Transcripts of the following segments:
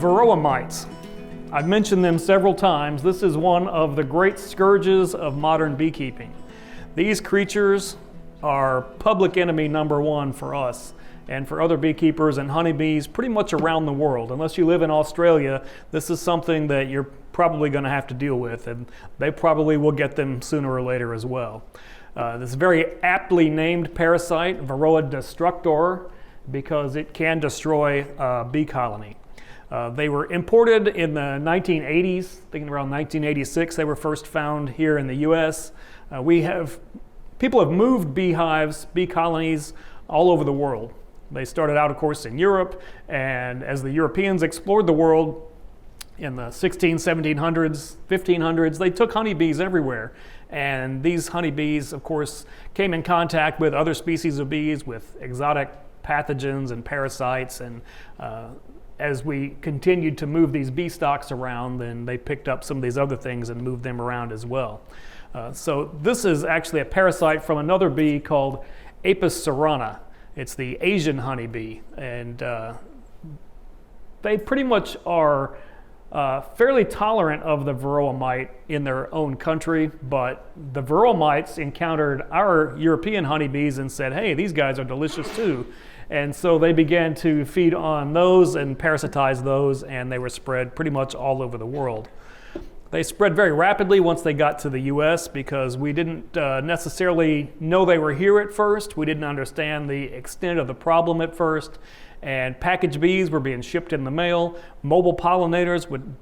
Varroa mites. I've mentioned them several times. This is one of the great scourges of modern beekeeping. These creatures are public enemy number one for us and for other beekeepers and honeybees pretty much around the world. Unless you live in Australia, this is something that you're probably going to have to deal with, and they probably will get them sooner or later as well. This very aptly named parasite, Varroa destructor, because it can destroy a bee colony. They were imported in the 1980s, thinking around 1986 they were first found here in the US. People have moved beehives, bee colonies all over the world. They started out, of course, in Europe, and as the Europeans explored the world in the 1700s, 1500s, they took honeybees everywhere. And these honeybees, of course, came in contact with other species of bees, with exotic pathogens and parasites, and as we continued to move these bee stocks around, then they picked up some of these other things and moved them around as well. So this is actually a parasite from another bee called Apis cerana. It's the Asian honeybee, and they pretty much are fairly tolerant of the Varroa mite in their own country, but the Varroa mites encountered our European honeybees and said, hey, these guys are delicious too. And so they began to feed on those and parasitize those, and they were spread pretty much all over the world. They spread very rapidly once they got to the US because we didn't necessarily know they were here at first. We didn't understand the extent of the problem at first. And packaged bees were being shipped in the mail. Mobile pollinators would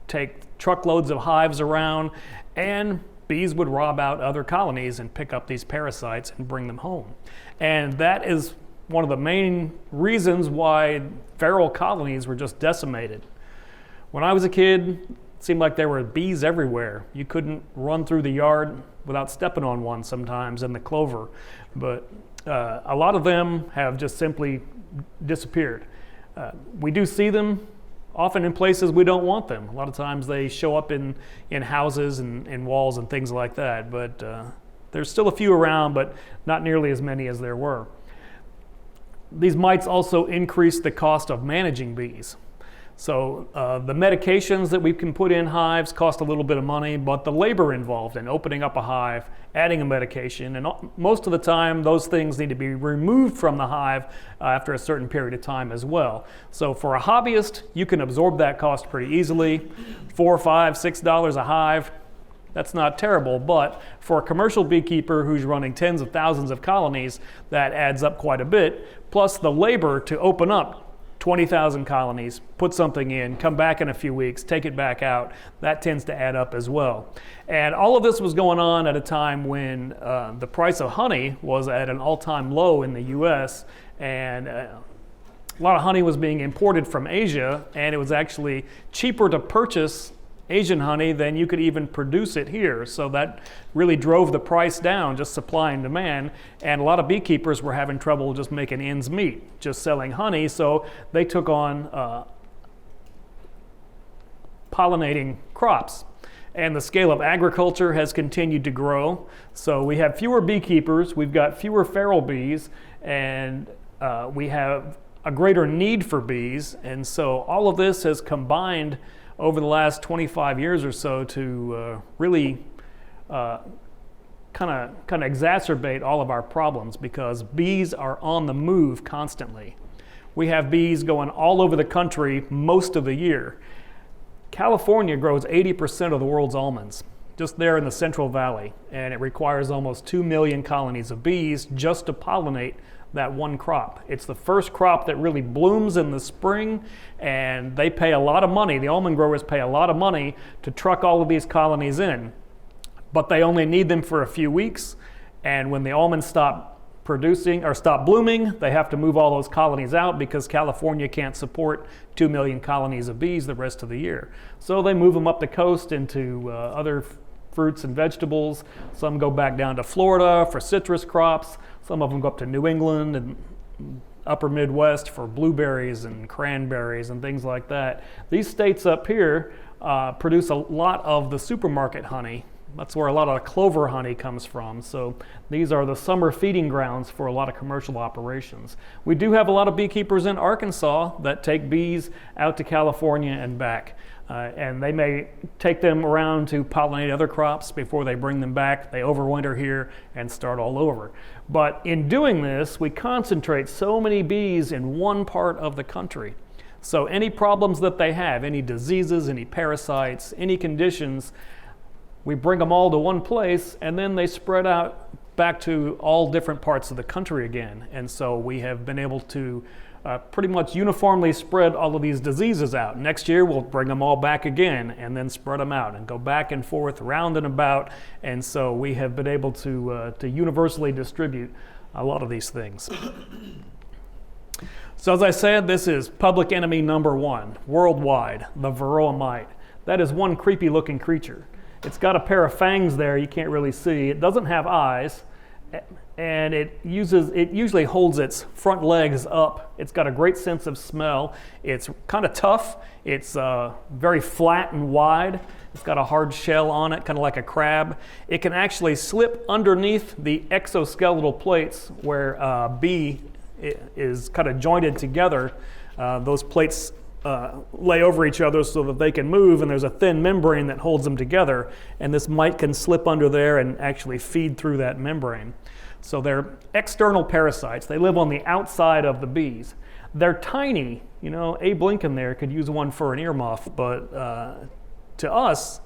take truckloads of hives around, and bees would rob out other colonies and pick up these parasites and bring them home. And that is one of the main reasons why feral colonies were just decimated. When I was a kid, it seemed like there were bees everywhere. You couldn't run through the yard without stepping on one sometimes in the clover. But a lot of them have just simply disappeared. We do see them often in places we don't want them. A lot of times they show up in houses and in walls and things like that. But there's still a few around, but not nearly as many as there were. These mites also increase the cost of managing bees. So the medications that we can put in hives cost a little bit of money, but the labor involved in opening up a hive, adding a medication, and most of the time those things need to be removed from the hive after a certain period of time as well. So for a hobbyist, you can absorb that cost pretty easily. $4, $5, $6 a hive, that's not terrible, but for a commercial beekeeper who's running tens of thousands of colonies, that adds up quite a bit, plus the labor to open up 20,000 colonies, put something in, come back in a few weeks, take it back out. That tends to add up as well. And all of this was going on at a time when the price of honey was at an all-time low in the US, and a lot of honey was being imported from Asia, and it was actually cheaper to purchase Asian honey than you could even produce it here. So that really drove the price down, just supply and demand. And a lot of beekeepers were having trouble just making ends meet, just selling honey. So they took on pollinating crops. And the scale of agriculture has continued to grow. So we have fewer beekeepers, we've got fewer feral bees, and we have a greater need for bees. And so all of this has combined over the last 25 years or so to really kind of exacerbate all of our problems, because bees are on the move constantly. We have bees going all over the country most of the year. California grows 80% of the world's almonds, just there in the Central Valley, and it requires almost 2 million colonies of bees just to pollinate that one crop. It's the first crop that really blooms in the spring, and they pay a lot of money. The almond growers pay a lot of money to truck all of these colonies in, but they only need them for a few weeks, and when the almonds stop producing or stop blooming, they have to move all those colonies out because California can't support 2 million colonies of bees the rest of the year. So they move them up the coast into other fruits and vegetables. Some go back down to Florida for citrus crops. Some of them go up to New England and upper Midwest for blueberries and cranberries and things like that. These states up here produce a lot of the supermarket honey That's where a lot of clover honey comes from. So these are the summer feeding grounds for a lot of commercial operations. We do have a lot of beekeepers in Arkansas that take bees out to California and back. And they may take them around to pollinate other crops before they bring them back. They overwinter here and start all over. But in doing this, we concentrate so many bees in one part of the country. So any problems that they have, any diseases, any parasites, any conditions, we bring them all to one place, and then they spread out back to all different parts of the country again. And so we have been able to pretty much uniformly spread all of these diseases out. Next year, we'll bring them all back again and then spread them out and go back and forth, round and about. And so we have been able to universally distribute a lot of these things. So as I said, this is public enemy number one worldwide, the Varroa mite. That is one creepy looking creature. It's got a pair of fangs there you can't really see. It doesn't have eyes, and it usually holds its front legs up. It's got a great sense of smell. It's kind of tough. It's very flat and wide. It's got a hard shell on it, kind of like a crab. It can actually slip underneath the exoskeletal plates where a bee is kind of jointed together. Those plates lay over each other so that they can move, and there's a thin membrane that holds them together, and this mite can slip under there and actually feed through that membrane. So they're external parasites. They live on the outside of the bees. They're tiny. You know, Abe Lincoln there could use one for an earmuff, but to us,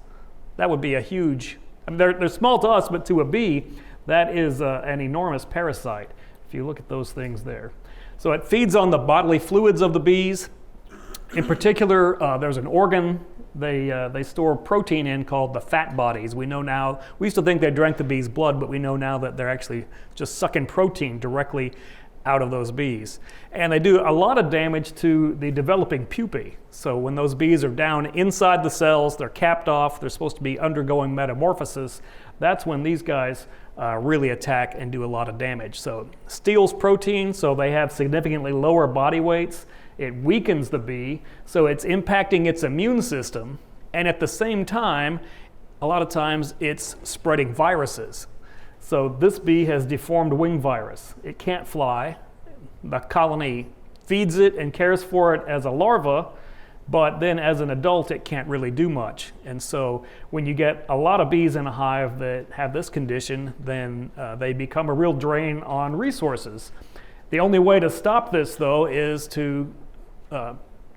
that would be a huge, I mean, they're small to us, but to a bee, that is an enormous parasite, if you look at those things there. So it feeds on the bodily fluids of the bees. In particular, there's an organ they store protein in called the fat bodies. We know now, we used to think they drank the bees' blood, but we know now that they're actually just sucking protein directly out of those bees. And they do a lot of damage to the developing pupae. So when those bees are down inside the cells, they're capped off, they're supposed to be undergoing metamorphosis, that's when these guys really attack and do a lot of damage. So steals protein, so they have significantly lower body weights. It weakens the bee, so it's impacting its immune system, and at the same time, a lot of times it's spreading viruses. So this bee has deformed wing virus. It can't fly. The colony feeds it and cares for it as a larva, but then as an adult it can't really do much. And so when you get a lot of bees in a hive that have this condition, then they become a real drain on resources. The only way to stop this, though, is to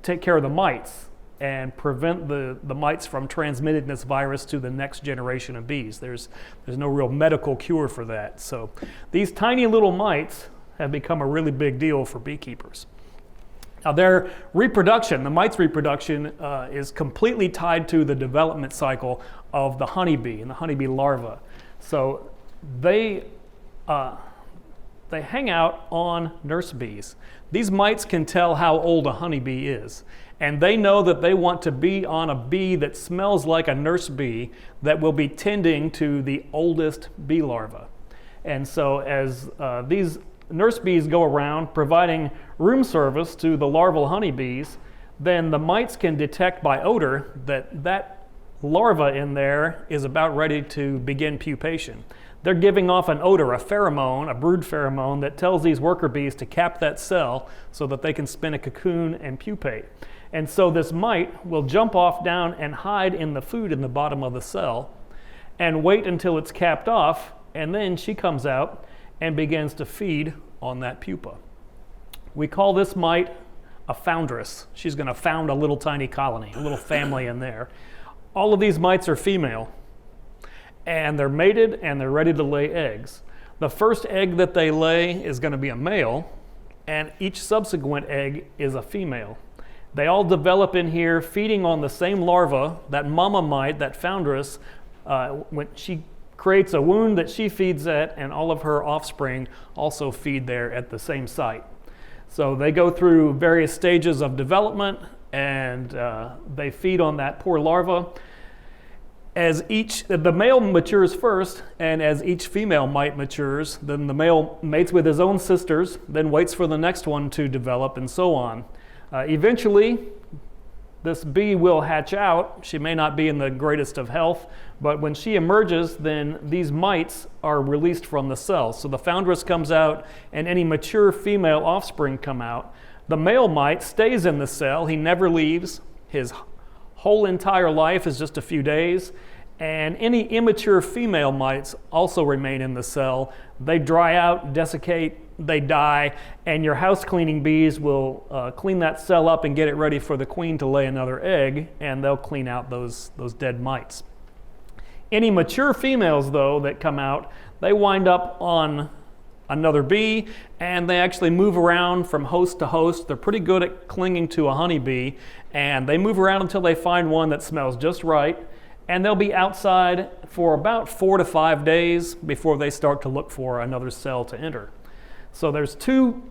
take care of the mites and prevent the mites from transmitting this virus to the next generation of bees. There's no real medical cure for that. So these tiny little mites have become a really big deal for beekeepers. Now their reproduction, the mites' reproduction, is completely tied to the development cycle of the honeybee and the honeybee larva. So they hang out on nurse bees. These mites can tell how old a honeybee is, and they know that they want to be on a bee that smells like a nurse bee that will be tending to the oldest bee larva. And so as these nurse bees go around providing room service to the larval honeybees, then the mites can detect by odor that larva in there is about ready to begin pupation. They're giving off an odor, a pheromone, a brood pheromone that tells these worker bees to cap that cell so that they can spin a cocoon and pupate. And so this mite will jump off down and hide in the food in the bottom of the cell and wait until it's capped off, and then she comes out and begins to feed on that pupa. We call this mite a foundress. She's going to found a little tiny colony, a little family in there. All of these mites are female, and they're mated and they're ready to lay eggs. The first egg that they lay is going to be a male, and each subsequent egg is a female. They all develop in here feeding on the same larva. That mama mite, that foundress, when she creates a wound that she feeds at, and all of her offspring also feed there at the same site. So they go through various stages of development, and they feed on that poor larva. As the male matures first, and as each female mite matures, then the male mates with his own sisters, then waits for the next one to develop, and so on. Eventually, this bee will hatch out. She may not be in the greatest of health, but when she emerges, then these mites are released from the cell. So the foundress comes out and any mature female offspring come out. The male mite stays in the cell. He never leaves. His whole entire life is just a few days. And any immature female mites also remain in the cell. They dry out, desiccate, they die, and your house cleaning bees will clean that cell up and get it ready for the queen to lay another egg, and they'll clean out those dead mites. Any mature females, though, that come out, they wind up on another bee, and they actually move around from host to host. They're pretty good at clinging to a honeybee, and they move around until they find one that smells just right. And they'll be outside for about 4 to 5 days before they start to look for another cell to enter. So there's two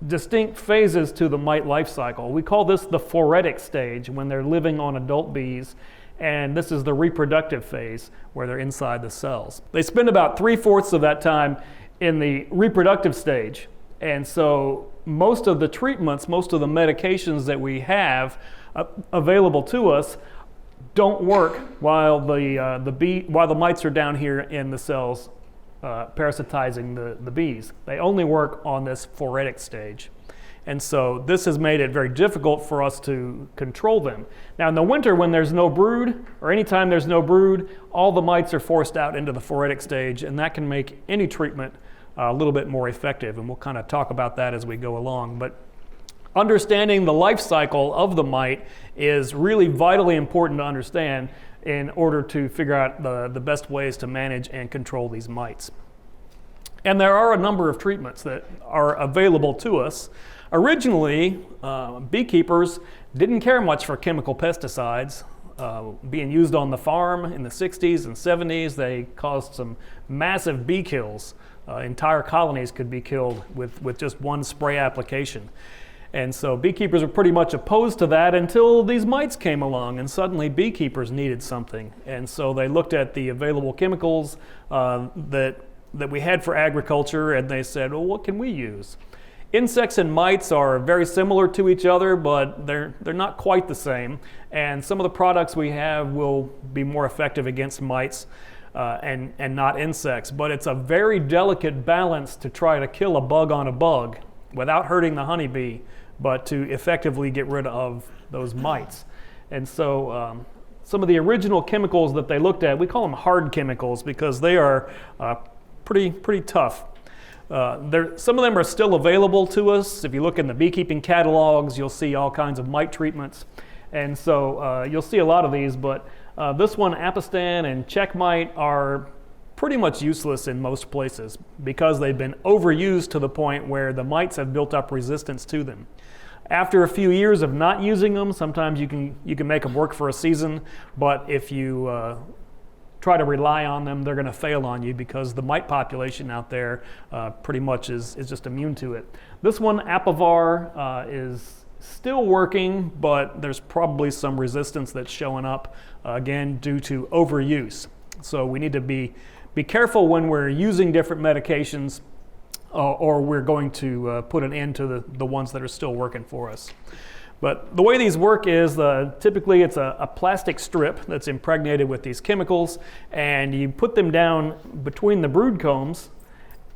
distinct phases to the mite life cycle. We call this the phoretic stage, when they're living on adult bees, and this is the reproductive phase where they're inside the cells. They spend about 3/4 of that time in the reproductive stage, and so most of the treatments, most of the medications that we have available to us don't work while the mites are down here in the cells parasitizing the bees. They only work on this phoretic stage. And so this has made it very difficult for us to control them. Now in the winter, when there's no brood, or anytime there's no brood, all the mites are forced out into the phoretic stage, and that can make any treatment a little bit more effective. And we'll kind of talk about that as we go along. But understanding the life cycle of the mite is really vitally important to understand in order to figure out the best ways to manage and control these mites. And there are a number of treatments that are available to us. Originally, beekeepers didn't care much for chemical pesticides being used on the farm in the 60s and 70s. They caused some massive bee kills. Entire colonies could be killed with just one spray application. And so beekeepers were pretty much opposed to that until these mites came along, and suddenly beekeepers needed something. And so they looked at the available chemicals that we had for agriculture, and they said, well, what can we use? Insects and mites are very similar to each other, but they're not quite the same. And some of the products we have will be more effective against mites and not insects. But it's a very delicate balance to try to kill a bug on a bug without hurting the honeybee, but to effectively get rid of those mites. And so some of the original chemicals that they looked at, we call them hard chemicals because they are pretty tough. Some of them are still available to us. If you look in the beekeeping catalogs, you'll see all kinds of mite treatments. And so you'll see a lot of these, but this one, Apistan and Checkmite, are pretty much useless in most places because they've been overused to the point where the mites have built up resistance to them. After a few years of not using them, sometimes you can make them work for a season, but if you try to rely on them, they're going to fail on you because the mite population out there pretty much is just immune to it. This one, Apivar, is still working, but there's probably some resistance that's showing up, again, due to overuse. So we need to be careful when we're using different medications or we're going to put an end to the ones that are still working for us. But the way these work is typically it's a plastic strip that's impregnated with these chemicals, and you put them down between the brood combs,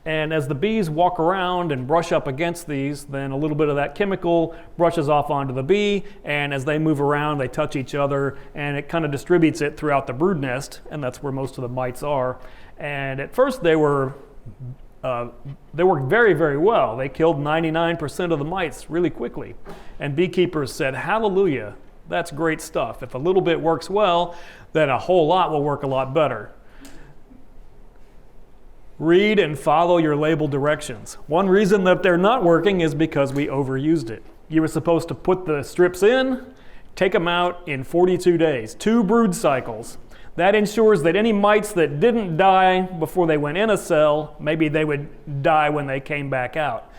and as the bees walk around and brush up against these, then a little bit of that chemical brushes off onto the bee, and as they move around, they touch each other, and it kind of distributes it throughout the brood nest, and that's where most of the mites are. And at first they worked very, very well. They killed 99% of the mites really quickly. And beekeepers said, hallelujah, that's great stuff. If a little bit works well, then a whole lot will work a lot better. Read and follow your label directions. One reason that they're not working is because we overused it. You were supposed to put the strips in, take them out in 42 days, 2 brood cycles. That ensures that any mites that didn't die before they went in a cell, maybe they would die when they came back out.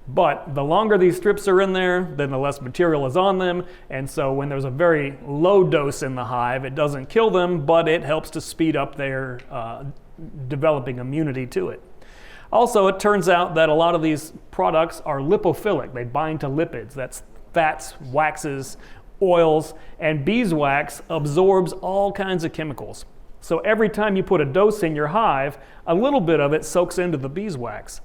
But the longer these strips are in there, then the less material is on them, and so when there's a very low dose in the hive, it doesn't kill them, but it helps to speed up their developing immunity to it. Also, it turns out that a lot of these products are lipophilic. They bind to lipids. That's fats, waxes, oils, and beeswax absorbs all kinds of chemicals. So every time you put a dose in your hive, a little bit of it soaks into the beeswax.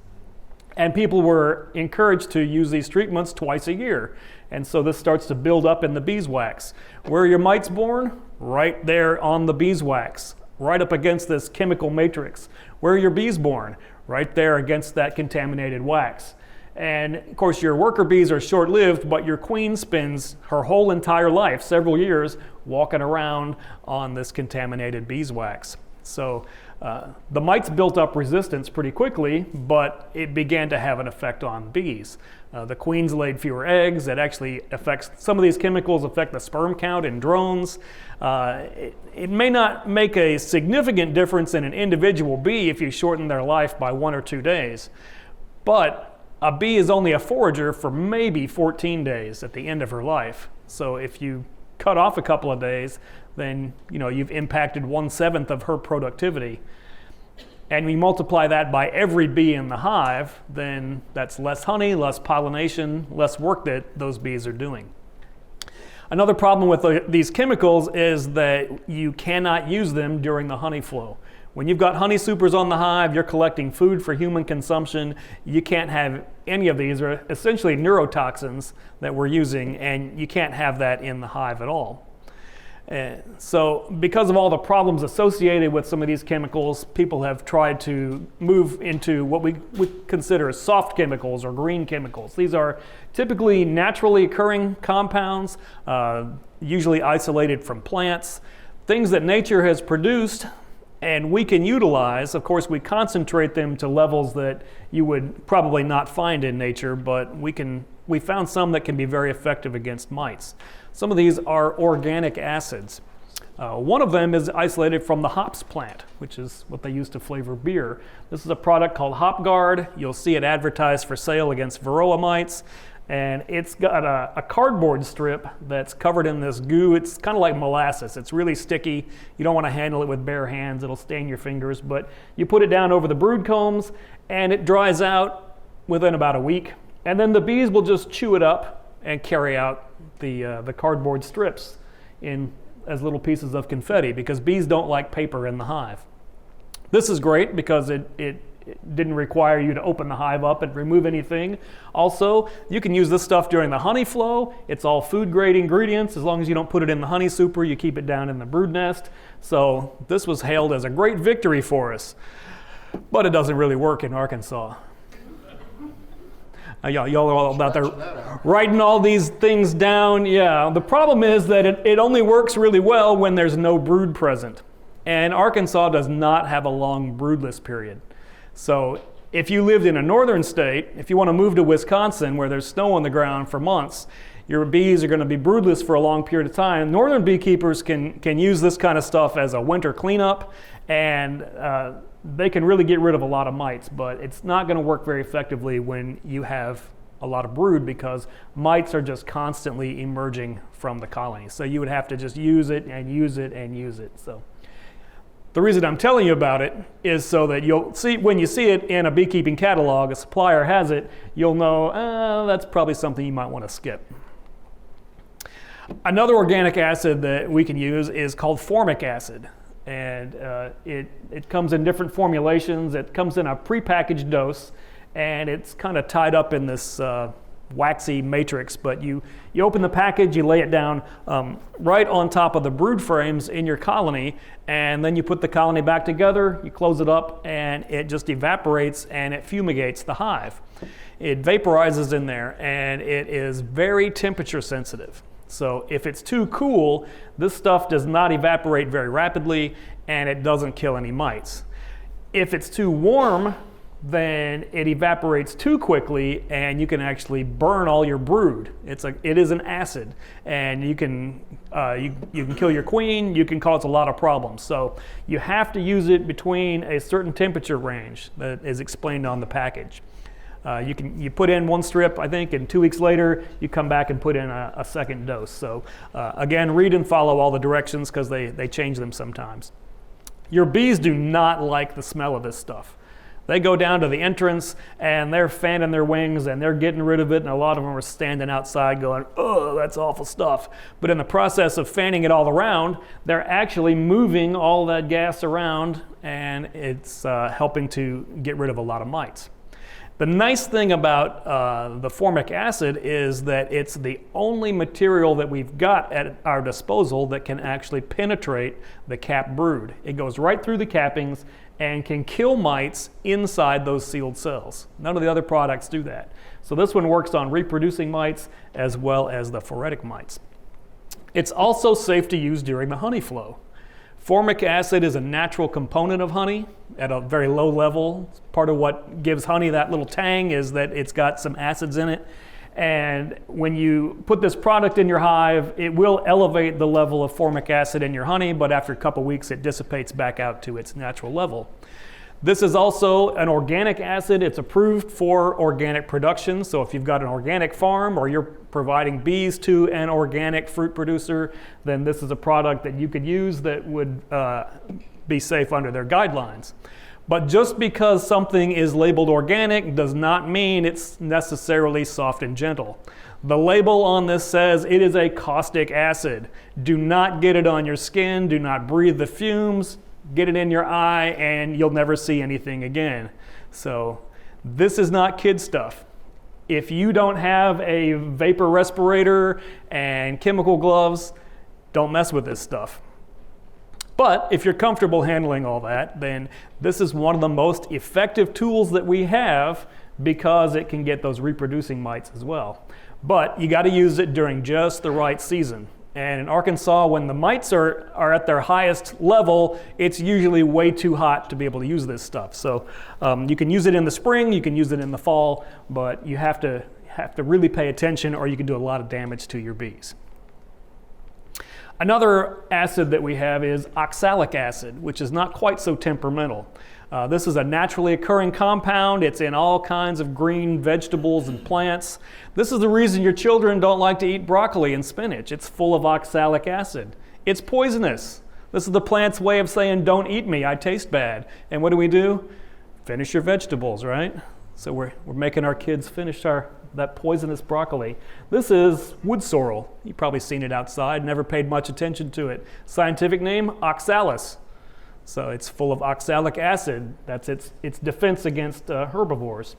And people were encouraged to use these treatments twice a year. And so this starts to build up in the beeswax. Where are your mites born? Right there on the beeswax, right up against this chemical matrix. Where are your bees born? Right there against that contaminated wax. And of course your worker bees are short-lived, but your queen spends her whole entire life, several years, walking around on this contaminated beeswax. So the mites built up resistance pretty quickly, but it began to have an effect on bees. The queens laid fewer eggs. It actually affects, some of these chemicals affect the sperm count in drones. It may not make a significant difference in an individual bee if you shorten their life by 1 or 2 days, but a bee is only a forager for maybe 14 days at the end of her life. So if you cut off a couple of days, then you've impacted 1/7 of her productivity. And we multiply that by every bee in the hive, then that's less honey, less pollination, less work that those bees are doing. Another problem with these chemicals is that you cannot use them during the honey flow. When you've got honey supers on the hive, you're collecting food for human consumption. You can't have any of these, or essentially neurotoxins that we're using, and you can't have that in the hive at all. So because of all the problems associated with some of these chemicals, people have tried to move into what we would consider soft chemicals or green chemicals. These are typically naturally occurring compounds, usually isolated from plants, things that nature has produced and we can utilize. Of course, we concentrate them to levels that you would probably not find in nature, but we found some that can be very effective against mites. Some of these are organic acids. One of them is isolated from the hops plant, which is what they use to flavor beer. This is a product called HopGuard. You'll see it advertised for sale against Varroa mites. And it's got a cardboard strip that's covered in this goo. It's kind of like molasses. It's really sticky. You don't want to handle it with bare hands. It'll stain your fingers. But you put it down over the brood combs, and it dries out within about a week. And then the bees will just chew it up and carry out the cardboard strips in as little pieces of confetti, because bees don't like paper in the hive. This is great because it didn't require you to open the hive up and remove anything. Also, you can use this stuff during the honey flow. It's all food grade ingredients. As long as you don't put it in the honey super, you keep it down in the brood nest. So this was hailed as a great victory for us, but it doesn't really work in Arkansas. Y'all are all about there writing all these things down. Yeah, the problem is that it only works really well when there's no brood present. And Arkansas does not have a long broodless period. So if you lived in a northern state, if you want to move to Wisconsin where there's snow on the ground for months, your bees are going to be broodless for a long period of time. Northern beekeepers can use this kind of stuff as a winter cleanup, and they can really get rid of a lot of mites, but it's not going to work very effectively when you have a lot of brood, because mites are just constantly emerging from the colony. So you would have to just use it and use it and use it. So the reason I'm telling you about it is so that you'll see, when you see it in a beekeeping catalog, a supplier has it, you'll know that's probably something you might want to skip. Another organic acid that we can use is called formic acid. And it comes in different formulations. It comes in a prepackaged dose, and it's kind of tied up in this waxy matrix. But you open the package, you lay it down right on top of the brood frames in your colony, and then you put the colony back together, you close it up, and it just evaporates and it fumigates the hive. It vaporizes in there, and it is very temperature sensitive. So if it's too cool, this stuff does not evaporate very rapidly, and it doesn't kill any mites. If it's too warm, then it evaporates too quickly, and you can actually burn all your brood. It is an acid, and you can kill your queen. You can cause a lot of problems. So you have to use it between a certain temperature range that is explained on the package. You put in one strip, I think, and 2 weeks later, you come back and put in a second dose. So again, read and follow all the directions, because they change them sometimes. Your bees do not like the smell of this stuff. They go down to the entrance and they're fanning their wings and they're getting rid of it, and a lot of them are standing outside going, oh, that's awful stuff. But in the process of fanning it all around, they're actually moving all that gas around, and it's helping to get rid of a lot of mites. The nice thing about the formic acid is that it's the only material that we've got at our disposal that can actually penetrate the cap brood. It goes right through the cappings and can kill mites inside those sealed cells. None of the other products do that. So this one works on reproducing mites as well as the phoretic mites. It's also safe to use during the honey flow. Formic acid is a natural component of honey at a very low level. Part of what gives honey that little tang is that it's got some acids in it. And when you put this product in your hive, it will elevate the level of formic acid in your honey, but after a couple weeks it dissipates back out to its natural level. This is also an organic acid. It's approved for organic production. So if you've got an organic farm or you're providing bees to an organic fruit producer, then this is a product that you could use that would be safe under their guidelines. But just because something is labeled organic does not mean it's necessarily soft and gentle. The label on this says it is a caustic acid. Do not get it on your skin. Do not breathe the fumes. Get it in your eye and you'll never see anything again. So this is not kid stuff. If you don't have a vapor respirator and chemical gloves, don't mess with this stuff. But if you're comfortable handling all that, then this is one of the most effective tools that we have because it can get those reproducing mites as well. But you got to use it during just the right season. And in Arkansas, when the mites are at their highest level, it's usually way too hot to be able to use this stuff. So you can use it in the spring, you can use it in the fall, but you have to really pay attention or you can do a lot of damage to your bees. Another acid that we have is oxalic acid, which is not quite so temperamental. This is a naturally occurring compound. It's in all kinds of green vegetables and plants. This is the reason your children don't like to eat broccoli and spinach. It's full of oxalic acid. It's poisonous. This is the plant's way of saying, don't eat me, I taste bad. And what do? Finish your vegetables, right? So we're making our kids finish that poisonous broccoli. This is wood sorrel. You've probably seen it outside, never paid much attention to it. Scientific name, oxalis. So it's full of oxalic acid. That's its defense against herbivores.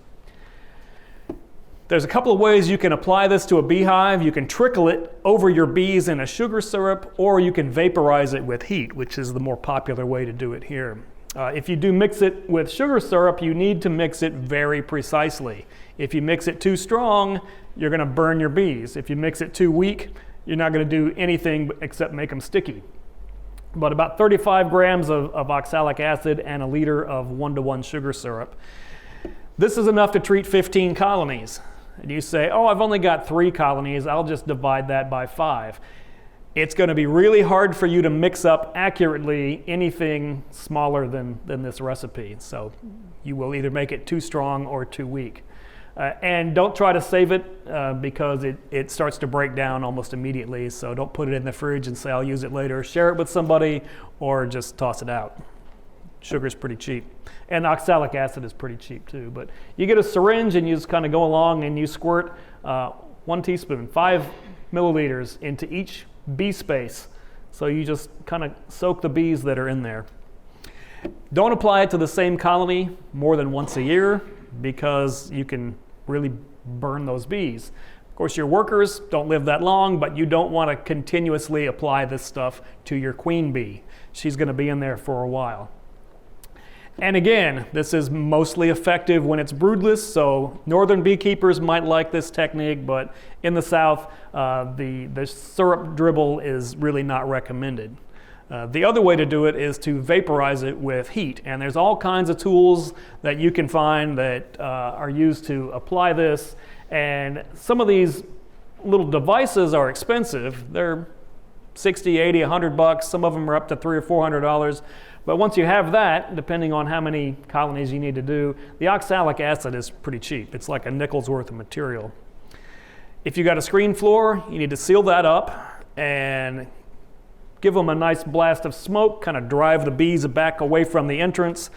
There's a couple of ways you can apply this to a beehive. You can trickle it over your bees in a sugar syrup, or you can vaporize it with heat, which is the more popular way to do it here. If you do mix it with sugar syrup, you need to mix it very precisely. If you mix it too strong, you're going to burn your bees. If you mix it too weak, you're not going to do anything except make them sticky. But about 35 grams of oxalic acid and a liter of 1-to-1 sugar syrup. This is enough to treat 15 colonies. And you say, oh, I've only got 3 colonies, I'll just divide that by 5. It's going to be really hard for you to mix up accurately anything smaller than this recipe. So you will either make it too strong or too weak. And don't try to save it because it starts to break down almost immediately. So don't put it in the fridge and say, I'll use it later. Share it with somebody or just toss it out. Sugar's pretty cheap. And oxalic acid is pretty cheap too. But you get a syringe and you just kind of go along and you squirt 1 teaspoon, 5 milliliters into each bee space. So you just kind of soak the bees that are in there. Don't apply it to the same colony more than once a year because you can really burn those bees. Of course, your workers don't live that long, but you don't want to continuously apply this stuff to your queen bee. She's going to be in there for a while. And again, this is mostly effective when it's broodless, so northern beekeepers might like this technique, but in the south, the syrup dribble is really not recommended. The other way to do it is to vaporize it with heat, and there's all kinds of tools that you can find that are used to apply this, and some of these little devices are expensive. They're 60, 80, 100 bucks. Some of them are up to $300 or $400. But once you have that, depending on how many colonies you need to do, the oxalic acid is pretty cheap. It's like a nickel's worth of material. If you got a screen floor, you need to seal that up and give them a nice blast of smoke, kind of drive the bees back away from the entrance.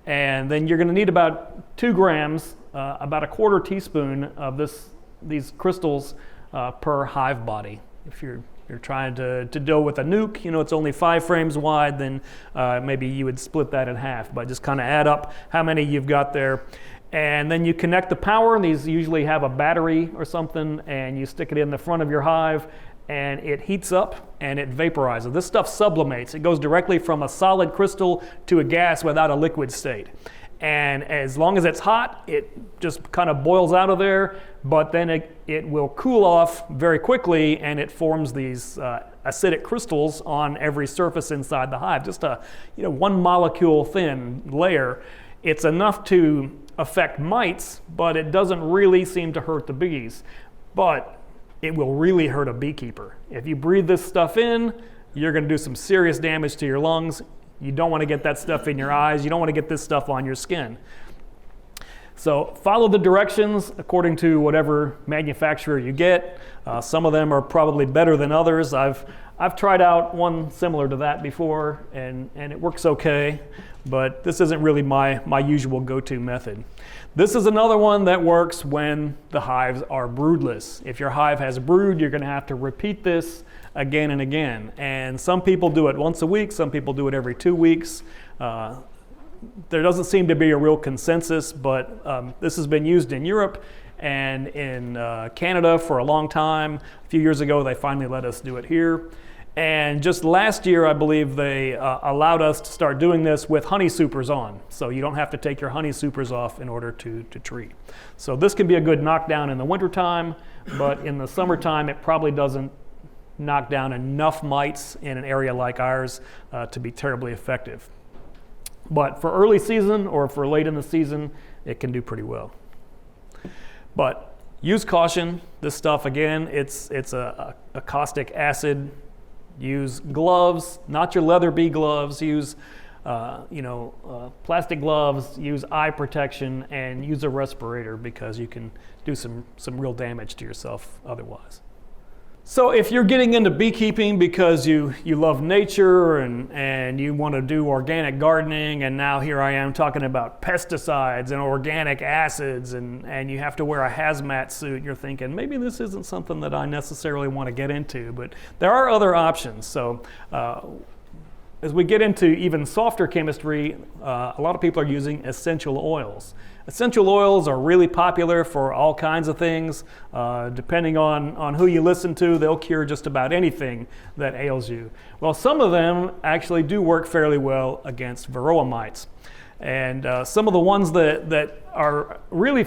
And then you're going to need about 2 grams, about a quarter teaspoon of these crystals per hive body. If you're trying to deal with a nuke, you know, it's only 5 frames wide, then maybe you would split that in half, but just kind of add up how many you've got there. And then you connect the power. These usually have a battery or something, and you stick it in the front of your hive, and it heats up and it vaporizes. This stuff sublimates. It goes directly from a solid crystal to a gas without a liquid state. And as long as it's hot, it just kind of boils out of there, but then it will cool off very quickly, and it forms these acidic crystals on every surface inside the hive. Just a 1 molecule thin layer. It's enough to affect mites, but it doesn't really seem to hurt the bees. But it will really hurt a beekeeper. If you breathe this stuff in, you're going to do some serious damage to your lungs. You don't want to get that stuff in your eyes. You don't want to get this stuff on your skin. So follow the directions according to whatever manufacturer you get. Some of them are probably better than others. I've tried out one similar to that before, and it works okay, but this isn't really my usual go-to method. This is another one that works when the hives are broodless. If your hive has brood, you're going to have to repeat this again and again. And some people do it once a week, some people do it every 2 weeks. There doesn't seem to be a real consensus, but this has been used in Europe and in Canada for a long time. A few years ago, they finally let us do it here. And just last year, I believe they allowed us to start doing this with honey supers on. So you don't have to take your honey supers off in order to treat. So this can be a good knockdown in the wintertime, but in the summertime, it probably doesn't knock down enough mites in an area like ours to be terribly effective. But for early season or for late in the season, it can do pretty well. But use caution. This stuff, again, it's a caustic acid. Use gloves, not your leather bee gloves. Use plastic gloves. Use eye protection, and use a respirator, because you can do some real damage to yourself otherwise. So if you're getting into beekeeping because you love nature and you want to do organic gardening, and now here I am talking about pesticides and organic acids, and you have to wear a hazmat suit, you're thinking, maybe this isn't something that I necessarily want to get into, but there are other options. So as we get into even softer chemistry, a lot of people are using essential oils. Essential oils are really popular for all kinds of things. Depending on who you listen to, they'll cure just about anything that ails you. Well, some of them actually do work fairly well against Varroa mites. And some of the ones that are really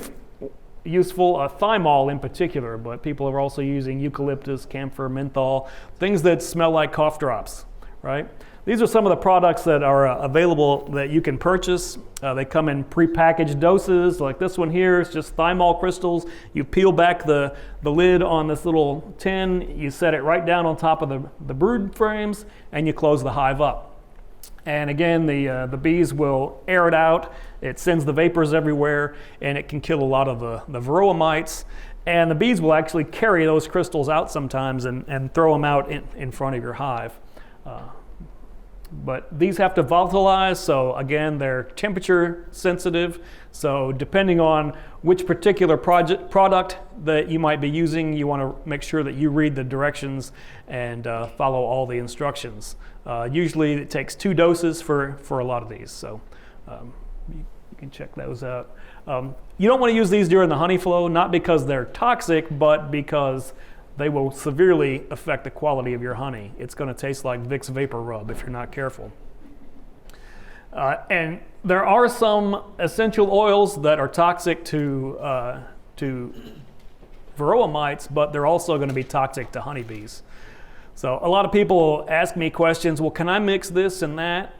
useful, thymol in particular, but people are also using eucalyptus, camphor, menthol, things that smell like cough drops, right? These are some of the products that are available that you can purchase. They come in prepackaged doses, like this one here. It's just thymol crystals. You peel back the lid on this little tin, you set it right down on top of the brood frames, and you close the hive up. And again, the bees will air it out. It sends the vapors everywhere, and it can kill a lot of the Varroa mites. And the bees will actually carry those crystals out sometimes and throw them out in front of your hive. But these have to volatilize, so again, they're temperature sensitive. So depending on which particular product that you might be using, you want to make sure that you read the directions and follow all the instructions. Usually it takes 2 doses for a lot of these, so you can check those out. You don't want to use these during the honey flow, not because they're toxic, but because they will severely affect the quality of your honey. It's going to taste like Vicks Vapor Rub if you're not careful. And there are some essential oils that are toxic to Varroa mites, but they're also going to be toxic to honeybees. So a lot of people ask me questions, well, can I mix this and that?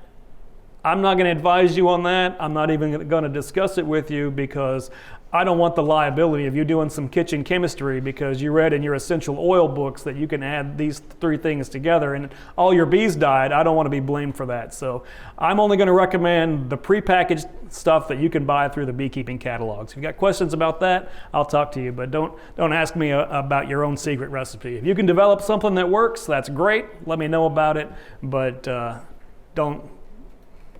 I'm not going to advise you on that. I'm not even going to discuss it with you, because I don't want the liability of you doing some kitchen chemistry because you read in your essential oil books that you can add these 3 things together and all your bees died. I don't want to be blamed for that. So I'm only going to recommend the prepackaged stuff that you can buy through the beekeeping catalogs. If you've got questions about that, I'll talk to you, but don't ask me about your own secret recipe. If you can develop something that works, that's great. Let me know about it, but don't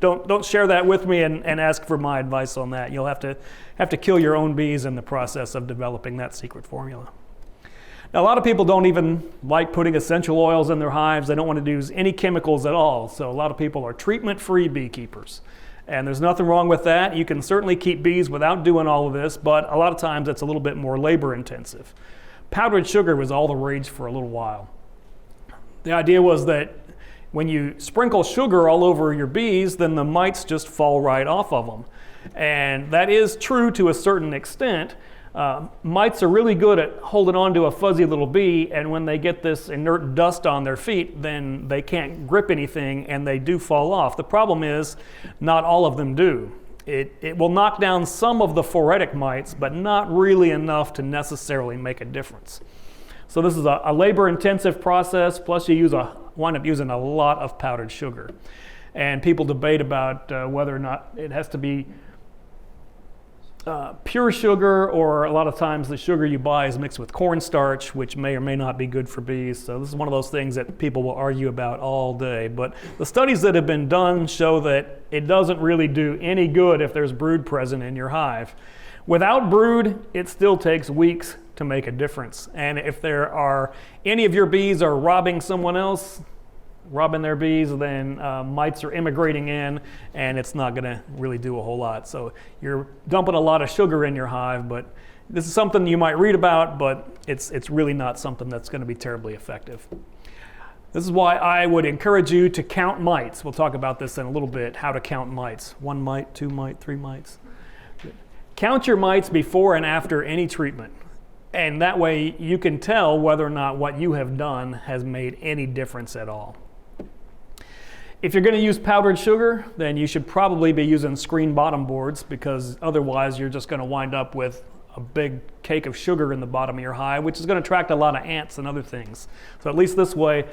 don't share that with me and ask for my advice on that. You'll have to kill your own bees in the process of developing that secret formula. Now, a lot of people don't even like putting essential oils in their hives. They don't want to use any chemicals at all. So a lot of people are treatment-free beekeepers. And there's nothing wrong with that. You can certainly keep bees without doing all of this, but a lot of times it's a little bit more labor intensive. Powdered sugar was all the rage for a little while. The idea was that when you sprinkle sugar all over your bees, then the mites just fall right off of them. And that is true to a certain extent. Mites are really good at holding on to a fuzzy little bee, and when they get this inert dust on their feet, then they can't grip anything and they do fall off. The problem is not all of them do. It will knock down some of the phoretic mites, but not really enough to necessarily make a difference. So this is a labor-intensive process, plus you wind up using a lot of powdered sugar. And people debate about whether or not it has to be pure sugar, or a lot of times the sugar you buy is mixed with cornstarch, which may or may not be good for bees. So this is one of those things that people will argue about all day. But the studies that have been done show that it doesn't really do any good if there's brood present in your hive. Without brood, it still takes weeks to make a difference. And if there are any of your bees are robbing someone else, robbing their bees, then mites are immigrating in, and it's not going to really do a whole lot. So you're dumping a lot of sugar in your hive, but this is something you might read about, but it's really not something that's going to be terribly effective. This is why I would encourage you to count mites. We'll talk about this in a little bit, how to count mites. 1 mite, 2 mite, 3 mites. Count your mites before and after any treatment. And that way you can tell whether or not what you have done has made any difference at all. If you're going to use powdered sugar, then you should probably be using screen bottom boards, because otherwise you're just going to wind up with a big cake of sugar in the bottom of your hive, which is going to attract a lot of ants and other things. So at least this way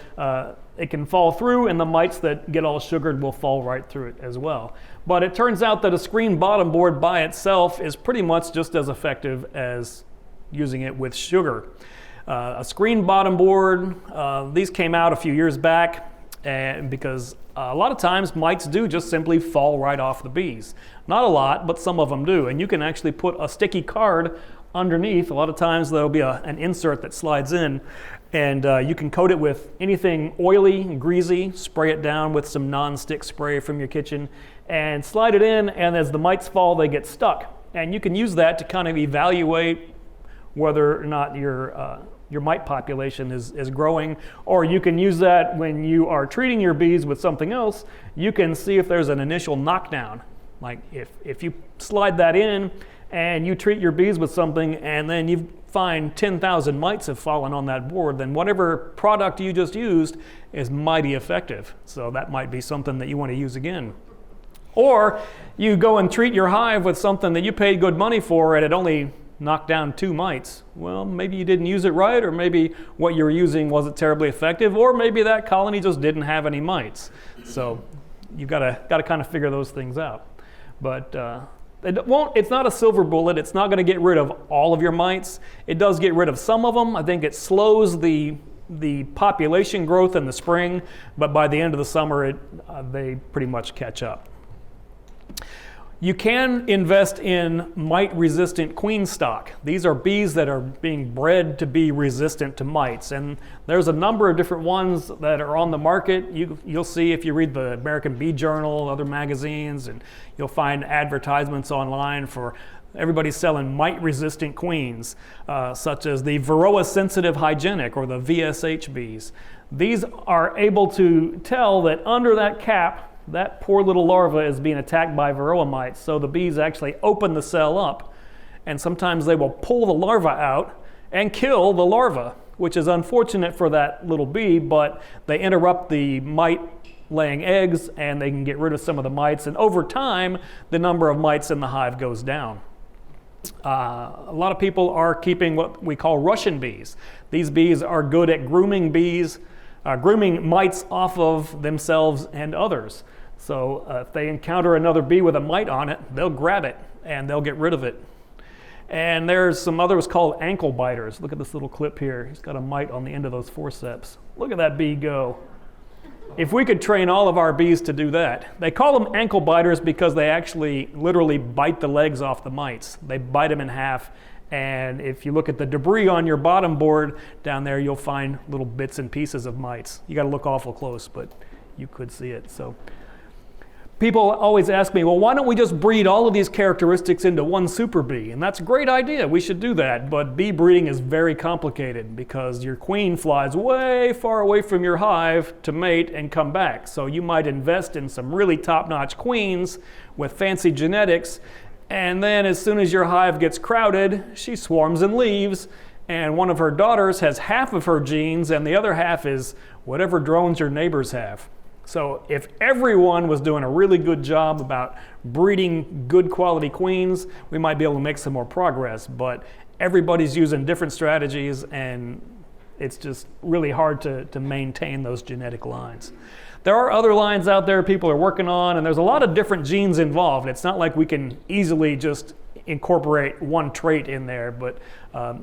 it can fall through, and the mites that get all sugared will fall right through it as well. But it turns out that a screen bottom board by itself is pretty much just as effective as using it with sugar. A screen bottom board, these came out a few years back, and because a lot of times mites do just simply fall right off the bees. Not a lot, but some of them do. And you can actually put a sticky card underneath. A lot of times there'll be an insert that slides in, and you can coat it with anything oily and greasy, spray it down with some non-stick spray from your kitchen, and slide it in, and as the mites fall, they get stuck. And you can use that to kind of evaluate whether or not your mite population is growing, or you can use that when you are treating your bees with something else. You can see if there's an initial knockdown. Like if you slide that in and you treat your bees with something, and then you find 10,000 mites have fallen on that board, then whatever product you just used is mighty effective. So that might be something that you want to use again. Or you go and treat your hive with something that you paid good money for, and it only knocked down 2 mites. Well, maybe you didn't use it right, or maybe what you were using wasn't terribly effective, or maybe that colony just didn't have any mites. So you've got to kind of figure those things out. But it's not a silver bullet. It's not going to get rid of all of your mites. It does get rid of some of them. I think it slows the population growth in the spring, but by the end of the summer, they pretty much catch up. You can invest in mite-resistant queen stock. These are bees that are being bred to be resistant to mites, and there's a number of different ones that are on the market. You'll see if you read the American Bee Journal, other magazines, and you'll find advertisements online for everybody selling mite-resistant queens, such as the Varroa sensitive hygienic, or the VSH bees. These are able to tell that under that cap, that poor little larva is being attacked by Varroa mites. So the bees actually open the cell up, and sometimes they will pull the larva out and kill the larva, which is unfortunate for that little bee, but they interrupt the mite laying eggs, and they can get rid of some of the mites, and over time the number of mites in the hive goes down. A lot of people are keeping what we call Russian bees. These bees are good at grooming mites off of themselves and others. So if they encounter another bee with a mite on it, they'll grab it and they'll get rid of it. And there's some others called ankle biters. Look at this little clip here. He's got a mite on the end of those forceps. Look at that bee go. If we could train all of our bees to do that. They call them ankle biters because they actually literally bite the legs off the mites. They bite them in half, and if you look at the debris on your bottom board down there, you'll find little bits and pieces of mites. You got to look awful close, but you could see it. So people always ask me, well, why don't we just breed all of these characteristics into one super bee? And that's a great idea. We should do that. But bee breeding is very complicated because your queen flies way far away from your hive to mate and come back. So you might invest in some really top-notch queens with fancy genetics, and then as soon as your hive gets crowded, she swarms and leaves, and one of her daughters has half of her genes and the other half is whatever drones your neighbors have. So if everyone was doing a really good job about breeding good quality queens, we might be able to make some more progress, but everybody's using different strategies and it's just really hard to maintain those genetic lines. There are other lines out there people are working on, and there's a lot of different genes involved. It's not like we can easily just incorporate one trait in there, but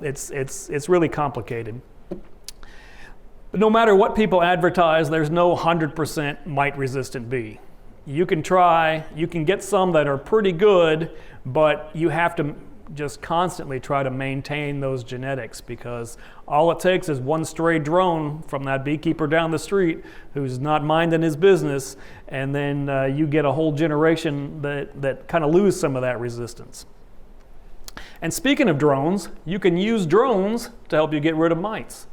it's really complicated. But no matter what people advertise, there's no 100% mite-resistant bee. You can try, you can get some that are pretty good, but you have to just constantly try to maintain those genetics because all it takes is one stray drone from that beekeeper down the street who's not minding his business, and then you get a whole generation that kind of lose some of that resistance. And speaking of drones, you can use drones to help you get rid of mites.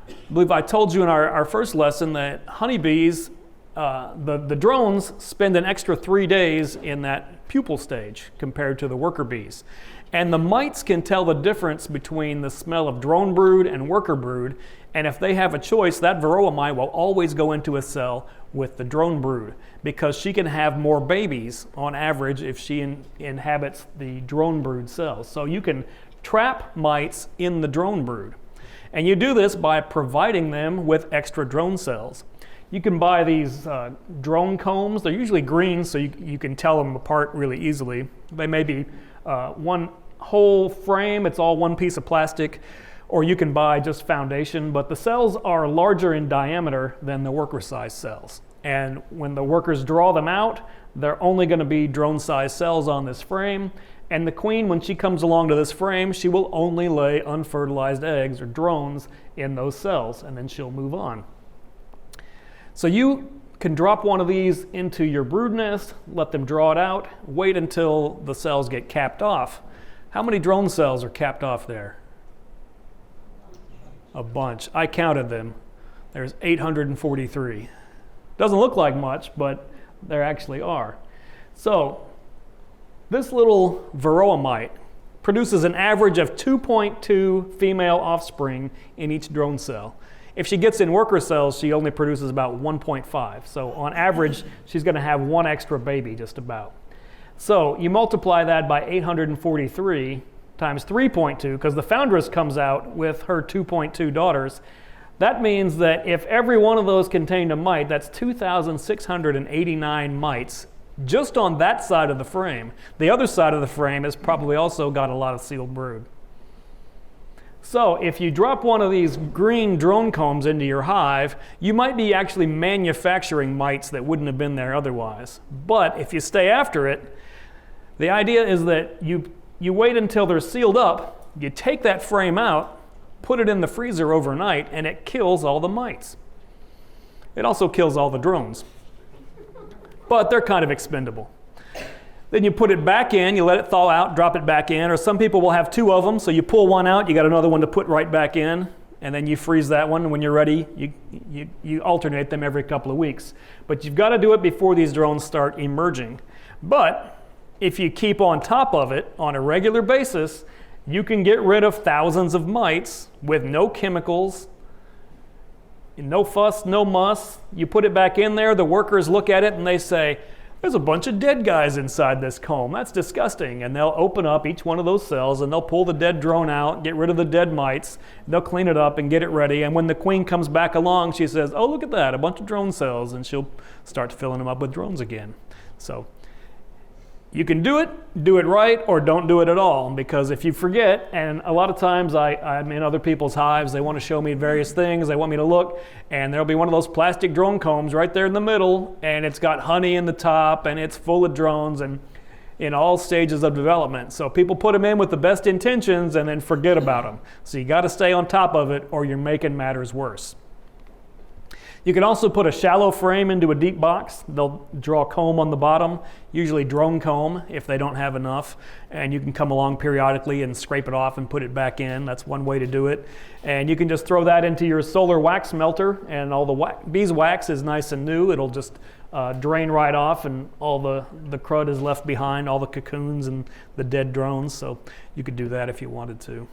I believe I told you in our first lesson that honeybees, the drones spend an extra 3 days in that pupal stage compared to the worker bees. And the mites can tell the difference between the smell of drone brood and worker brood, and if they have a choice, that Varroa mite will always go into a cell with the drone brood because she can have more babies on average if she inhabits the drone brood cells. So you can trap mites in the drone brood. And you do this by providing them with extra drone cells. You can buy these drone combs. They're usually green, so you can tell them apart really easily. They may be one whole frame, it's all one piece of plastic, or you can buy just foundation, but the cells are larger in diameter than the worker-sized cells. And when the workers draw them out, they're only going to be drone-sized cells on this frame. And the queen, when she comes along to this frame, she will only lay unfertilized eggs or drones in those cells, and then she'll move on. So you can drop one of these into your brood nest, let them draw it out, wait until the cells get capped off. How many drone cells are capped off there? A bunch. I counted them. There's 843. Doesn't look like much, but there actually are. So this little Varroa mite produces an average of 2.2 female offspring in each drone cell. If she gets in worker cells, she only produces about 1.5. So on average, she's going to have one extra baby just about. So you multiply that by 843 times 3.2, because the foundress comes out with her 2.2 daughters. That means that if every one of those contained a mite, that's 2,689 mites just on that side of the frame. The other side of the frame has probably also got a lot of sealed brood. So if you drop one of these green drone combs into your hive, you might be actually manufacturing mites that wouldn't have been there otherwise. But if you stay after it, the idea is that you wait until they're sealed up, you take that frame out, put it in the freezer overnight, and it kills all the mites. It also kills all the drones. But they're kind of expendable. Then you put it back in, you let it thaw out, drop it back in, or some people will have two of them, so you pull one out, you got another one to put right back in, and then you freeze that one, and when you're ready, you alternate them every couple of weeks. But you've got to do it before these drones start emerging. But if you keep on top of it on a regular basis, you can get rid of thousands of mites with no chemicals, no fuss, no muss. You put it back in there, the workers look at it and they say, there's a bunch of dead guys inside this comb. That's disgusting. And they'll open up each one of those cells and they'll pull the dead drone out, get rid of the dead mites. They'll clean it up and get it ready. And when the queen comes back along, she says, oh, look at that, a bunch of drone cells. And she'll start filling them up with drones again. So You can do it right, or don't do it at all, because if you forget, and a lot of times I'm in other people's hives, they want to show me various things, they want me to look, and there'll be one of those plastic drone combs right there in the middle, and it's got honey in the top, and it's full of drones, and in all stages of development. So people put them in with the best intentions and then forget about them. So you got to stay on top of it, or you're making matters worse. You can also put a shallow frame into a deep box. They'll draw a comb on the bottom, usually drone comb if they don't have enough, and you can come along periodically and scrape it off and put it back in. That's one way to do it. And you can just throw that into your solar wax melter, and all the beeswax is nice and new. It'll just drain right off, and all the crud is left behind, all the cocoons and the dead drones. So you could do that if you wanted to.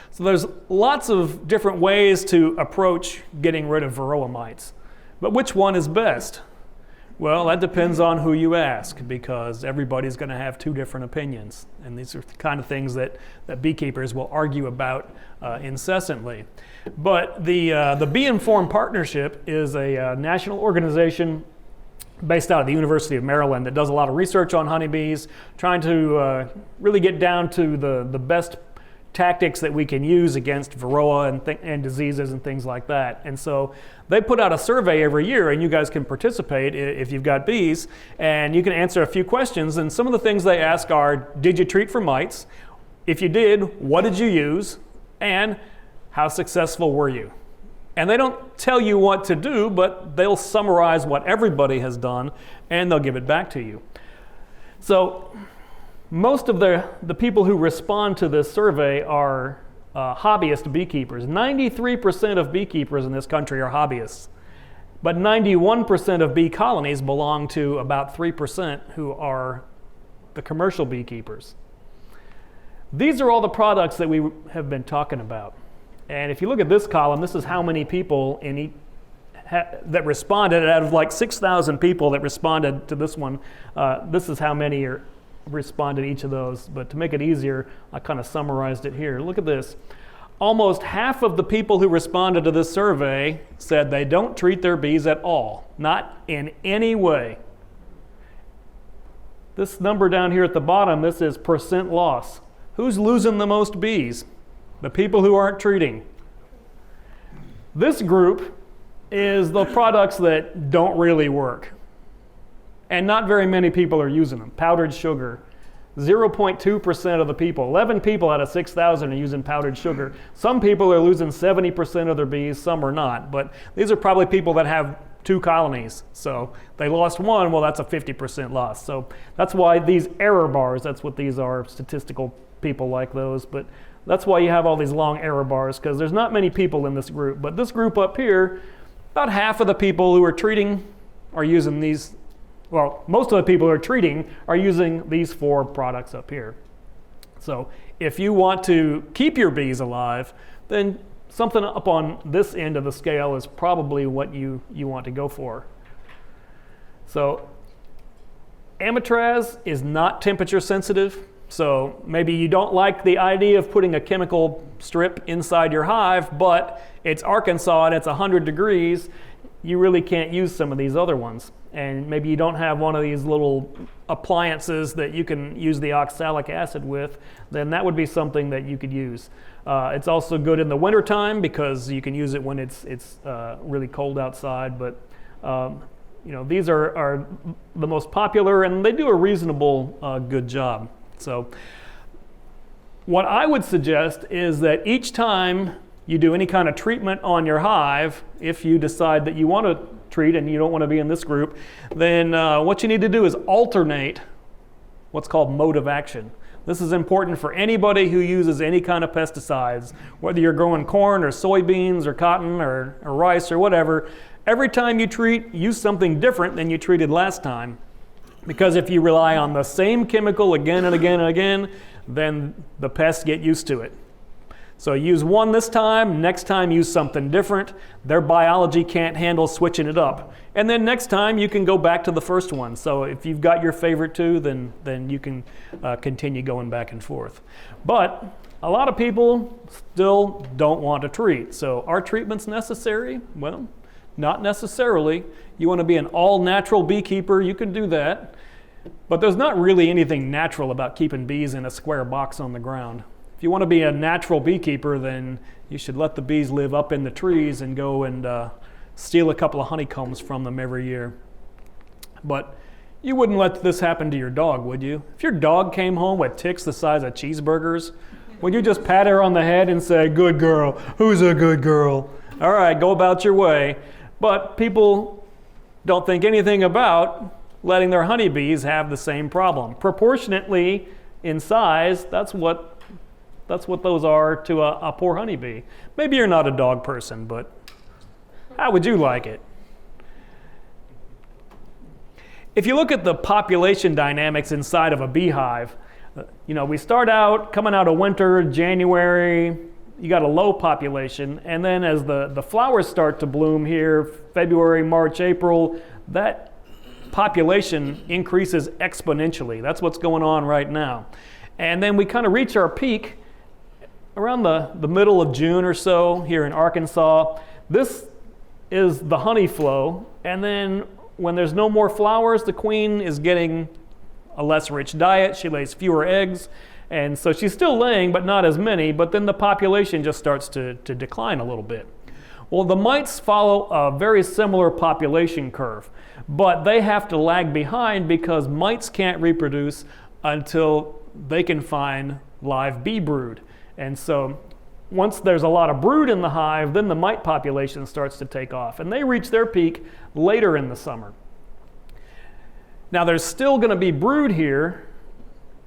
So there's lots of different ways to approach getting rid of Varroa mites. But which one is best? Well, that depends on who you ask, because everybody's going to have two different opinions. And these are the kind of things that beekeepers will argue about incessantly. But the Bee Informed Partnership is a national organization based out of the University of Maryland that does a lot of research on honeybees, trying to really get down to the best tactics that we can use against Varroa and diseases and things like that. And so they put out a survey every year, and you guys can participate if you've got bees, and you can answer a few questions. And some of the things they ask are, did you treat for mites? If you did, what did you use? And how successful were you? And they don't tell you what to do, but they'll summarize what everybody has done, and they'll give it back to you. So most of the people who respond to this survey are hobbyist beekeepers. 93% of beekeepers in this country are hobbyists, but 91% of bee colonies belong to about 3% who are the commercial beekeepers. These are all the products that we have been talking about. And if you look at this column, this is how many people that responded. Out of like 6,000 people that responded to this one, this is how many responded each of those. But to make it easier, I kind of summarized it here. Look at this. Almost half of the people who responded to this survey said they don't treat their bees at all, not in any way. This number down here at the bottom, this is percent loss. Who's losing the most bees? The people who aren't treating. This group is the products that don't really work. And not very many people are using them. Powdered sugar. 0.2% of the people. 11 people out of 6,000 are using powdered sugar. Some people are losing 70% of their bees, some are not. But these are probably people that have 2 colonies. So they lost one, well, that's a 50% loss. So that's why these error bars, that's what these are, statistical people like those. But that's why you have all these long error bars, because there's not many people in this group. But this group up here, about half of the people who are treating are using these. Well, most of the people who are treating are using these 4 products up here. So if you want to keep your bees alive, then something up on this end of the scale is probably what you want to go for. So Amitraz is not temperature sensitive. So maybe you don't like the idea of putting a chemical strip inside your hive, but it's Arkansas and it's 100 degrees. You really can't use some of these other ones. And maybe you don't have one of these little appliances that you can use the oxalic acid with, then that would be something that you could use. It's also good in the wintertime because you can use it when it's really cold outside. But these are the most popular, and they do a reasonable good job. So what I would suggest is that each time you do any kind of treatment on your hive, if you decide that you want to treat and you don't want to be in this group, then what you need to do is alternate what's called mode of action. This is important for anybody who uses any kind of pesticides, whether you're growing corn or soybeans or cotton or rice or whatever. Every time you treat, use something different than you treated last time. Because if you rely on the same chemical again and again and again, then the pests get used to it. So use one this time, next time use something different. Their biology can't handle switching it up. And then next time you can go back to the first one. So if you've got your favorite 2, then you can continue going back and forth. But a lot of people still don't want to treat. So are treatments necessary? Well, not necessarily. You want to be an all-natural beekeeper, you can do that. But there's not really anything natural about keeping bees in a square box on the ground. If you want to be a natural beekeeper, then you should let the bees live up in the trees and go and steal a couple of honeycombs from them every year. But you wouldn't let this happen to your dog, would you? If your dog came home with ticks the size of cheeseburgers, would you just pat her on the head and say, "Good girl, who's a good girl? All right, go about your way." But people don't think anything about letting their honeybees have the same problem. Proportionately in size, that's what those are to a poor honeybee. Maybe you're not a dog person, but how would you like it? If you look at the population dynamics inside of a beehive, we start out coming out of winter, January, you got a low population, and then as the flowers start to bloom here, February, March, April, that population increases exponentially. That's what's going on right now. And then we kind of reach our peak around the middle of June or so here in Arkansas. This is the honey flow, and then when there's no more flowers, the queen is getting a less rich diet. She lays fewer eggs, and so she's still laying, but not as many, but then the population just starts to decline a little bit. Well, the mites follow a very similar population curve, but they have to lag behind because mites can't reproduce until they can find live bee brood. And so once there's a lot of brood in the hive, then the mite population starts to take off, and they reach their peak later in the summer. Now there's still going to be brood here,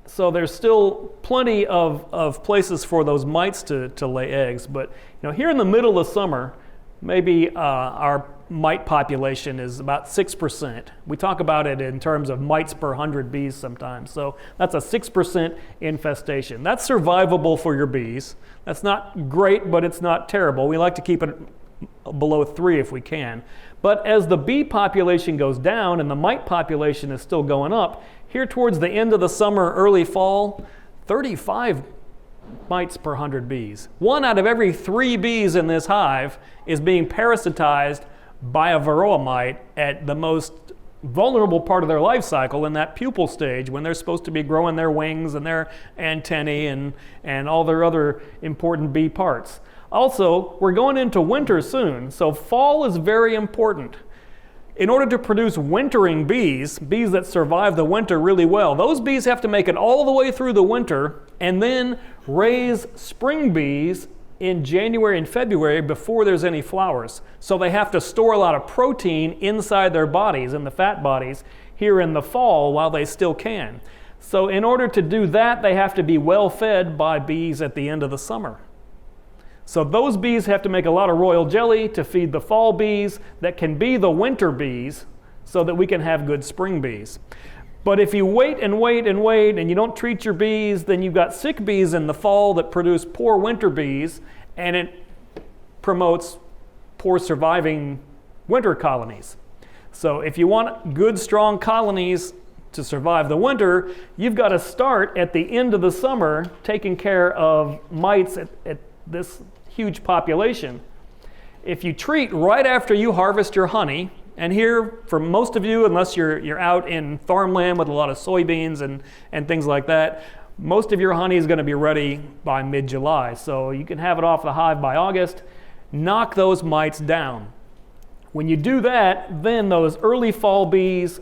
so there's still plenty of places for those mites to lay eggs, but here in the middle of summer, maybe our mite population is about 6%. We talk about it in terms of mites per 100 bees sometimes. So that's a 6% infestation. That's survivable for your bees. That's not great, but it's not terrible. We like to keep it below 3 if we can. But as the bee population goes down and the mite population is still going up, here towards the end of the summer, early fall, 35 mites per 100 bees. 1 out of every 3 bees in this hive is being parasitized by a Varroa mite at the most vulnerable part of their life cycle, in that pupal stage when they're supposed to be growing their wings and their antennae and all their other important bee parts. Also, we're going into winter soon, so fall is very important. In order to produce wintering bees that survive the winter really well, those bees have to make it all the way through the winter and then raise spring bees in January and February before there's any flowers. So they have to store a lot of protein inside their bodies, in the fat bodies, here in the fall while they still can. So in order to do that, they have to be well fed by bees at the end of the summer. So those bees have to make a lot of royal jelly to feed the fall bees that can be the winter bees so that we can have good spring bees. But if you wait and wait and wait and you don't treat your bees, then you've got sick bees in the fall that produce poor winter bees, and it promotes poor surviving winter colonies. So if you want good, strong colonies to survive the winter, you've got to start at the end of the summer taking care of mites at this huge population. If you treat right after you harvest your honey, and here, for most of you, unless you're out in farmland with a lot of soybeans and things like that, most of your honey is going to be ready by mid-July. So you can have it off the hive by August. Knock those mites down. When you do that, then those early fall bees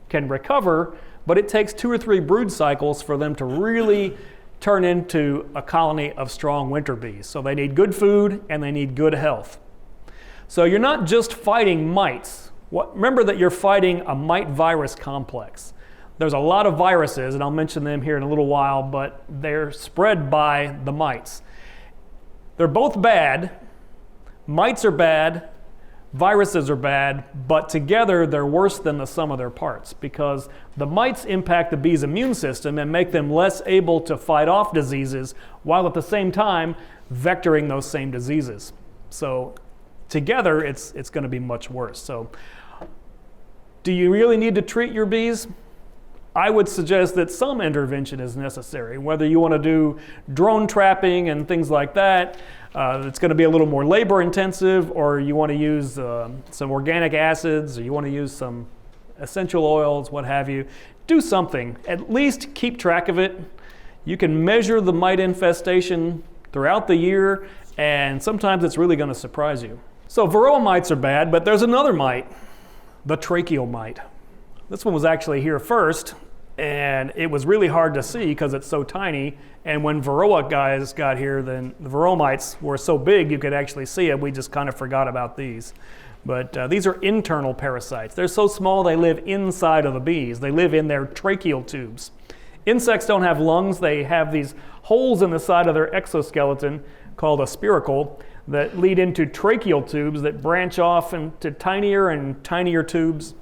can recover, but it takes 2 or 3 brood cycles for them to really turn into a colony of strong winter bees. So they need good food and they need good health. So you're not just fighting mites. Remember that you're fighting a mite-virus complex. There's a lot of viruses, and I'll mention them here in a little while, but they're spread by the mites. They're both bad. Mites are bad, viruses are bad, but together they're worse than the sum of their parts, because the mites impact the bee's immune system and make them less able to fight off diseases, while at the same time vectoring those same diseases. So together it's going to be much worse. So do you really need to treat your bees? I would suggest that some intervention is necessary, whether you want to do drone trapping and things like that. It's going to be a little more labor intensive, or you want to use some organic acids, or you want to use some essential oils, what have you. Do something. At least keep track of it. You can measure the mite infestation throughout the year, and sometimes it's really going to surprise you. So Varroa mites are bad, but there's another mite, the tracheal mite. This one was actually here first, and it was really hard to see because it's so tiny. And when Varroa guys got here, then the Varroa mites were so big you could actually see it. We just kind of forgot about these. But these are internal parasites. They're so small they live inside of the bees. They live in their tracheal tubes. Insects don't have lungs. They have these holes in the side of their exoskeleton called a spiracle that lead into tracheal tubes that branch off into tinier and tinier tubes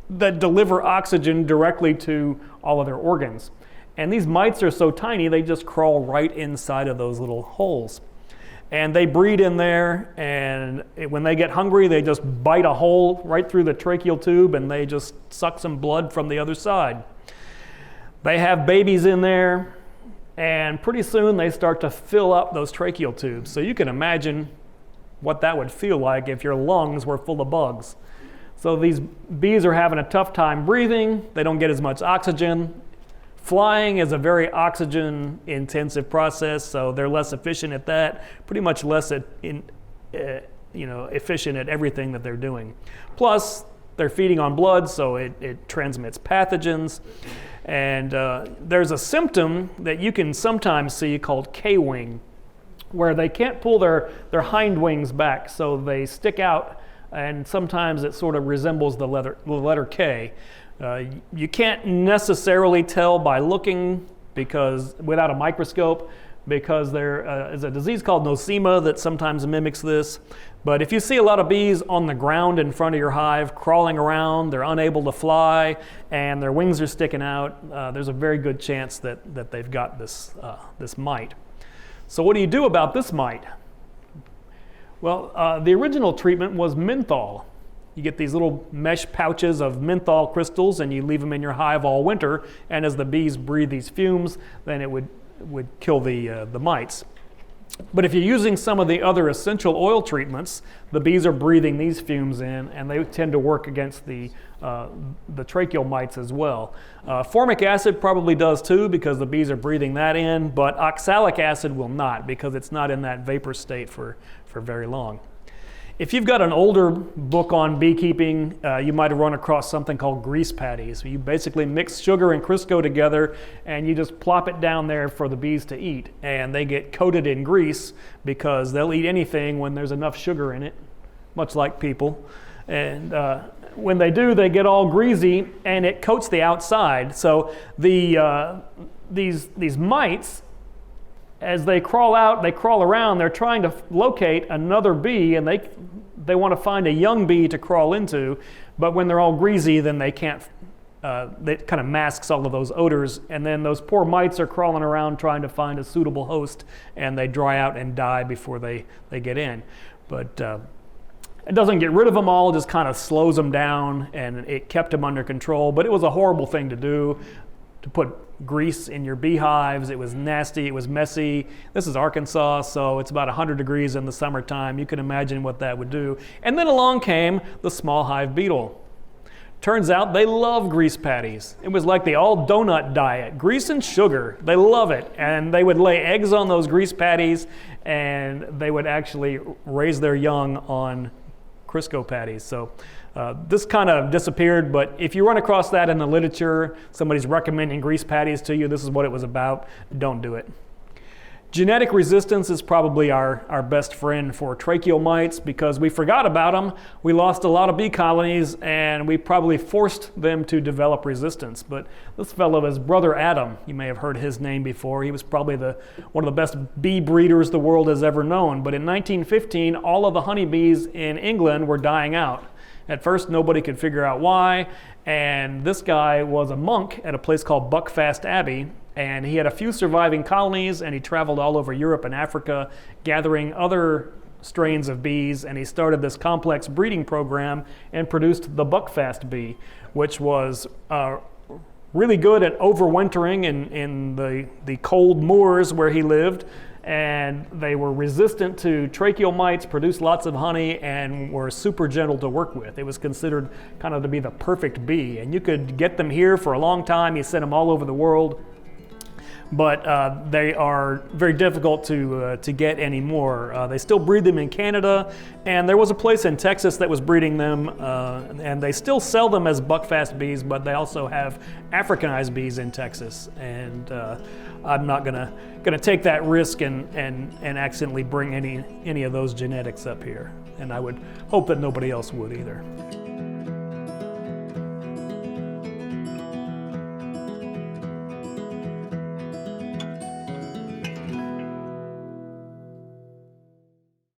that deliver oxygen directly to all of their organs. And these mites are so tiny, they just crawl right inside of those little holes. And they breed in there, and when they get hungry, they just bite a hole right through the tracheal tube, and they just suck some blood from the other side. They have babies in there, and pretty soon they start to fill up those tracheal tubes. So you can imagine what that would feel like if your lungs were full of bugs. So these bees are having a tough time breathing. They don't get as much oxygen. Flying is a very oxygen-intensive process, so they're less efficient at that. Pretty much less efficient at everything that they're doing. Plus, they're feeding on blood, so it transmits pathogens. And there's a symptom that you can sometimes see called K-wing, where they can't pull their hind wings back, so they stick out. And sometimes it sort of resembles the letter K. You can't necessarily tell by looking without a microscope, because there is a disease called nosema that sometimes mimics this. But if you see a lot of bees on the ground in front of your hive crawling around, they're unable to fly, and their wings are sticking out, there's a very good chance that they've got this mite. So what do you do about this mite? Well, the original treatment was menthol. You get these little mesh pouches of menthol crystals, and you leave them in your hive all winter, and as the bees breathe these fumes, then it would kill the mites. But if you're using some of the other essential oil treatments, the bees are breathing these fumes in, and they tend to work against the tracheal mites as well. Formic acid probably does too, because the bees are breathing that in, but oxalic acid will not, because it's not in that vapor state for very long. If you've got an older book on beekeeping, you might have run across something called grease patties. You basically mix sugar and Crisco together, and you just plop it down there for the bees to eat. And they get coated in grease because they'll eat anything when there's enough sugar in it, much like people. And when they do, they get all greasy, and it coats the outside. So these mites, as they crawl out, they crawl around, they're trying to locate another bee, and they want to find a young bee to crawl into, but when they're all greasy, then they can't, it kind of masks all of those odors, and then those poor mites are crawling around trying to find a suitable host, and they dry out and die before they get in. But it doesn't get rid of them all, it just kind of slows them down, and it kept them under control, but it was a horrible thing to do, to put grease in your beehives. It was nasty, it was messy. This is Arkansas, so it's about 100 degrees in the summertime. You can imagine what that would do. And then along came the small hive beetle. Turns out they love grease patties. It was like the all donut diet, grease and sugar. They love it. And they would lay eggs on those grease patties, and they would actually raise their young on Crisco patties. So this kind of disappeared, but if you run across that in the literature, somebody's recommending grease patties to you, this is what it was about, don't do it. Genetic resistance is probably our best friend for tracheal mites, because we forgot about them, we lost a lot of bee colonies, and we probably forced them to develop resistance. But this fellow is Brother Adam. You may have heard his name before. He was probably one of the best bee breeders the world has ever known. But in 1915, all of the honeybees in England were dying out. At first, nobody could figure out why, and this guy was a monk at a place called Buckfast Abbey, and he had a few surviving colonies, and he traveled all over Europe and Africa gathering other strains of bees, and he started this complex breeding program and produced the Buckfast bee, which was really good at overwintering in the cold moors where he lived, and they were resistant to tracheal mites, produced lots of honey, and were super gentle to work with. It was considered kind of to be the perfect bee, and you could get them here for a long time. You sent them all over the world, but they are very difficult to get anymore. They still breed them in Canada, and there was a place in Texas that was breeding them, and they still sell them as buckfast bees, but they also have Africanized bees in Texas, and I'm not gonna take that risk and accidentally bring any of those genetics up here, and I would hope that nobody else would either.